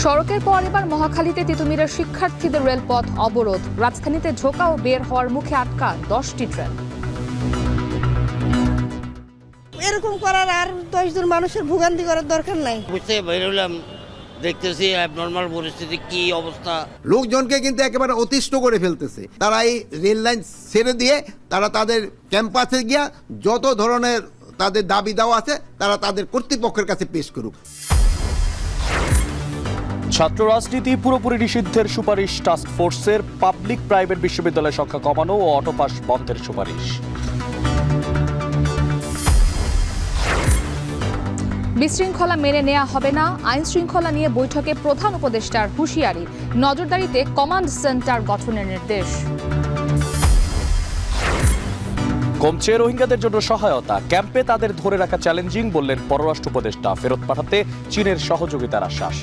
সড়কের পর এবার মহাখালীতে তিতুমিরের শিক্ষার্থীদের রেলপথ অবরোধ। রাজধানীতে ঢোকা ও বের হওয়ার মুখে আটকা 10টি ট্রেন। এরকম করার আর 10 জন মানুষের ভোগান্তি করার দরকার নাই। বুঝতে বেরোলাম, দেখতেছি অ্যাবনর্মাল পরিস্থিতি, কি অবস্থা। লোকজনকে কিন্তু একেবারে অতিষ্ঠ করে ফেলতেছে। তারা এই রেল লাইন ছেড়ে দিয়ে তারা তাদের ক্যাম্পাসে গিয়া যত ধরনের তাদের দাবি দেওয়া আছে তারা তাদের কর্তৃপক্ষের কাছে পেশ করুক। ছাত্র রাজনীতি পুরোপুরি নিষিদ্ধের সুপারিশ টাস্কফোর্সের। পাবলিক প্রাইভেট বিশ্ববিদ্যালয়ের সংখ্যা কমানো ও অটোপাস বন্ধের সুপারিশ। বিশৃঙ্খলা মেনে নেওয়া হবে না, আইন শৃঙ্খলা নিয়ে বৈঠকে প্রধান উপদেষ্টার হুঁশিয়ারি। নজরদারিতে কমান্ড সেন্টার গঠনের নির্দেশ। কমছে রোহিঙ্গাদের জন্য সহায়তা। ক্যাম্পে তাদের ধরে রাখা চ্যালেঞ্জিং, বললেন পররাষ্ট্র উপদেষ্টা। ফেরত পাঠাতে চীনের সহযোগিতার আশ্বাস।